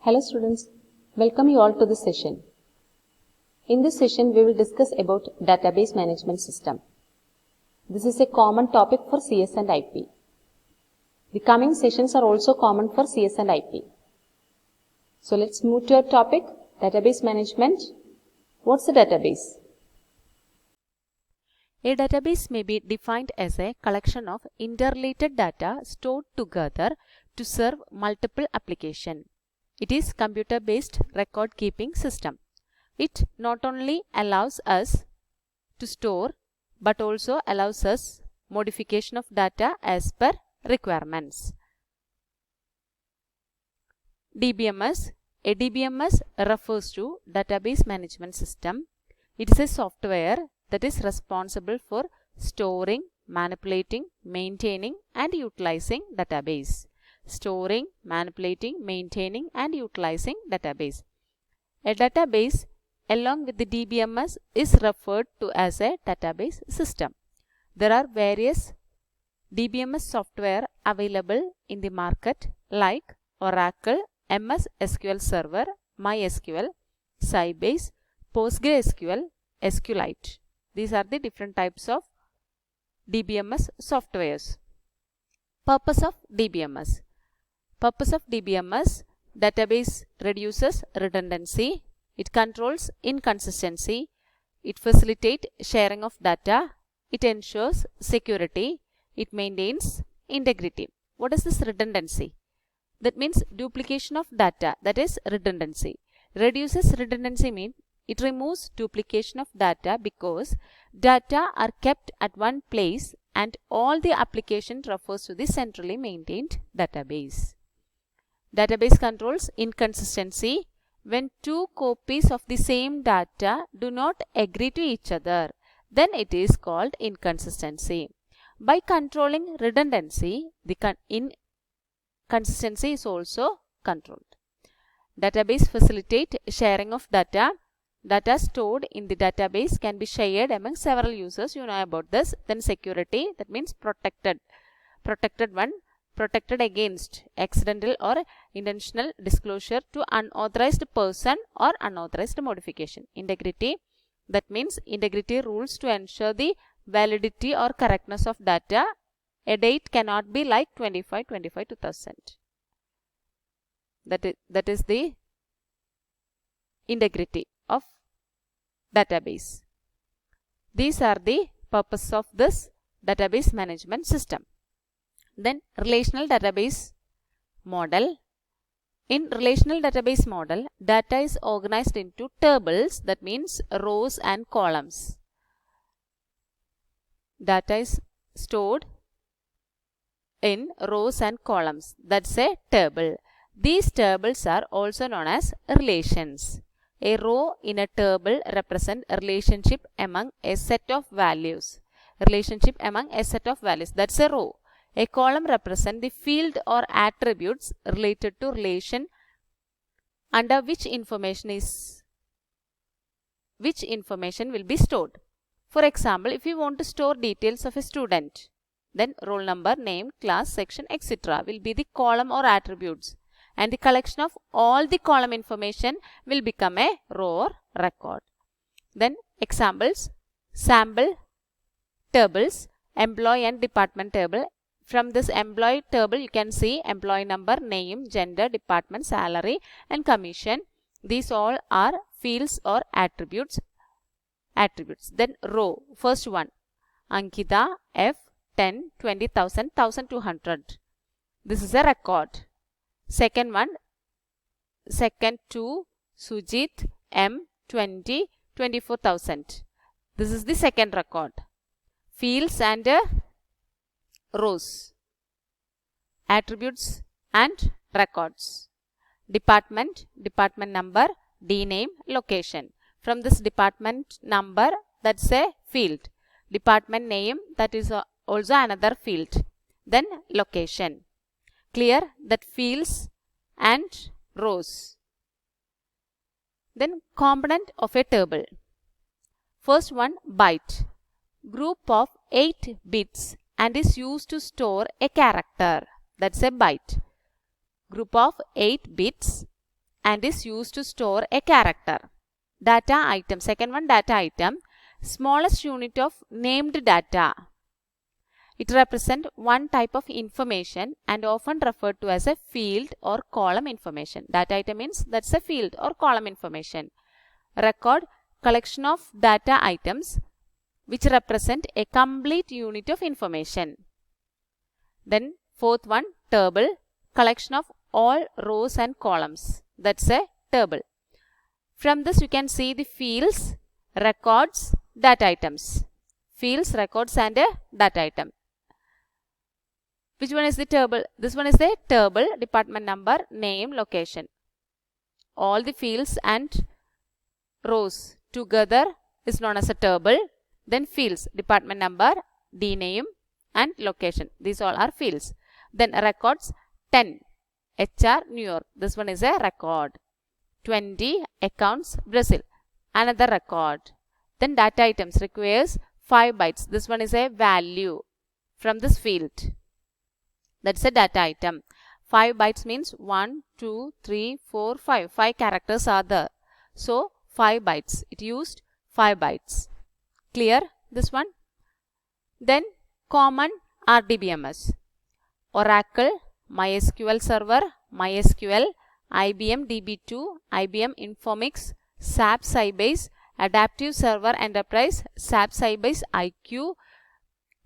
Hello students, welcome you all to this session. In this session, we will discuss about database management system. This is a common topic for CS and IP. The coming sessions are also common for CS and IP. So let's move to our topic, database management. What's a database? A database may be defined as a collection of interrelated data stored together to serve multiple applications. It is computer-based record-keeping system. It not only allows us to store but also allows us modification of data as per requirements. DBMS. A DBMS refers to Database Management System. It is a software that is responsible for storing, manipulating, maintaining and utilizing database. Storing, manipulating, maintaining and utilizing database. A database along with the DBMS is referred to as a database system. There are various DBMS software available in the market like Oracle, MS SQL Server, MySQL, Sybase, PostgreSQL, SQLite. These are the different types of DBMS softwares. Purpose of DBMS. Purpose of DBMS: database reduces redundancy, it controls inconsistency, it facilitates sharing of data, it ensures security, it maintains integrity. What is this redundancy? That means duplication of data, that is redundancy. Reduces redundancy means it removes duplication of data because data are kept at one place and all the application refers to the centrally maintained database. Database controls inconsistency. When two copies of the same data do not agree to each other, then it is called inconsistency. By controlling redundancy, the inconsistency is also controlled. Database facilitate sharing of data. Data stored in the database can be shared among several users. You know about this. Then security, that means protected. Protected against accidental or intentional disclosure to unauthorized person or unauthorized modification. Integrity, that means integrity rules to ensure the validity or correctness of data. A date cannot be like 25/25/2000. That is the integrity of database. These are the purpose of this database management system. Then relational database model. In relational database model, data is organized into tables, that means rows and columns. Data is stored in rows and columns, that's a table. These tables are also known as relations. A row in a table represents a relationship among a set of values. Relationship among a set of values, that's a row. A column represents the field or attributes related to relation under which information will be stored. For example, if you want to store details of a student, then roll number, name, class, section, etc. will be the column or attributes, and the collection of all the column information will become a row or record. Then examples: sample tables, employee and department table. From this employee table, you can see employee number, name, gender, department, salary and commission. These all are fields or attributes. Then row, first one, Ankita, F, 10, 20,000, 1,200. This is a record. Second one, second two, Sujit, M, 20, 24,000. This is the second record. Fields and rows, attributes and records. Department number, D name, location. From this department number, that's a field. Department name, that is also another field. Then location. Clear that fields and rows. Then component of a table. First one, byte. Group of 8 bits and is used to store a character, that's a byte. Group of 8 bits and is used to store a character. Data item, second one, data item, smallest unit of named data. It represents one type of information and often referred to as a field or column information. Data item means that's a field or column information. Record, collection of data items which represent a complete unit of information. Then fourth one, table, collection of all rows and columns. That's a table. From this you can see the fields, records, data items. Fields, records and a data item. Which one is the table? This one is the table, department number, name, location. All the fields and rows together is known as a table. Then fields, department number, DNAME and location. These all are fields. Then records, 10, HR, New York. This one is a record. 20, accounts, Brazil. Another record. Then data items requires 5 bytes. This one is a value from this field. That's a data item. 5 bytes means 1, 2, 3, 4, 5. 5 characters are there. So 5 bytes. It used 5 bytes. Clear this one? Then common RDBMS. Oracle, MySQL Server, MySQL, IBM DB2, IBM Informix, SAP Sybase, Adaptive Server Enterprise, SAP Sybase IQ,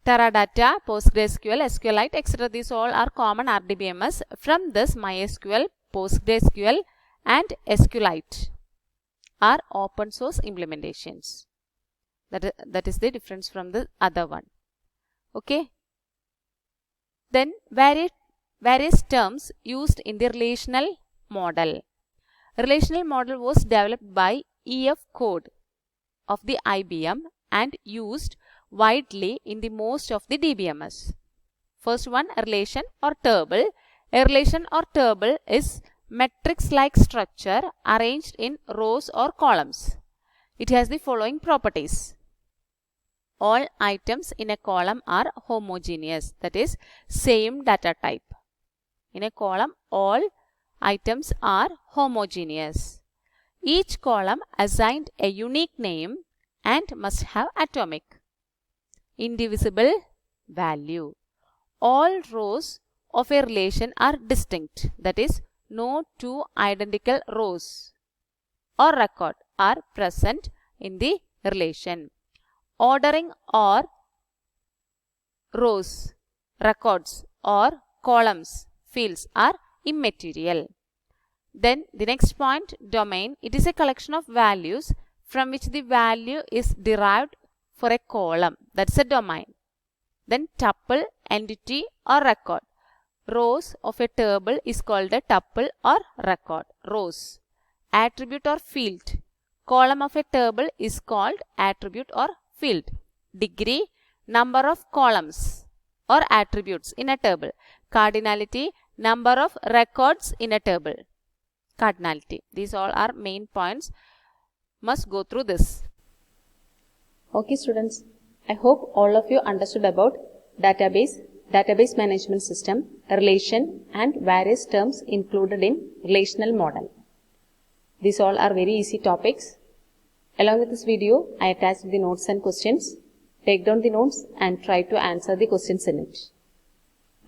Teradata, PostgreSQL, SQLite, etc. These all are common RDBMS. From this, MySQL, PostgreSQL and SQLite are open source implementations. That is the difference from the other one. Okay. Then various terms used in the relational model. Relational model was developed by EF Code of the IBM and used widely in the most of the DBMS. First one, relation or table. A relation or table is matrix-like structure arranged in rows or columns. It has the following properties. All items in a column are homogeneous, that is same data type. In a column, all items are homogeneous. Each column assigned a unique name and must have atomic, indivisible value. All rows of a relation are distinct, that is no two identical rows or record are present in the relation. Ordering or rows, records or columns, fields are immaterial. Then the next point, domain. It is a collection of values from which the value is derived for a column. That's a domain. Then tuple, entity or record. Rows of a table is called a tuple or record. Rows. Attribute or field. Column of a table is called attribute or field. Degree, number of columns or attributes in a table. Cardinality, number of records in a table. Cardinality. These all are main points. Must go through this. Okay students, I hope all of you understood about database management system, relation and various terms included in relational model. These all are very easy topics. Along with this video, I attached the notes and questions. Take down the notes and try to answer the questions in it.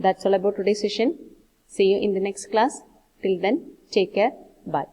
That's all about today's session. See you in the next class. Till then, take care. Bye.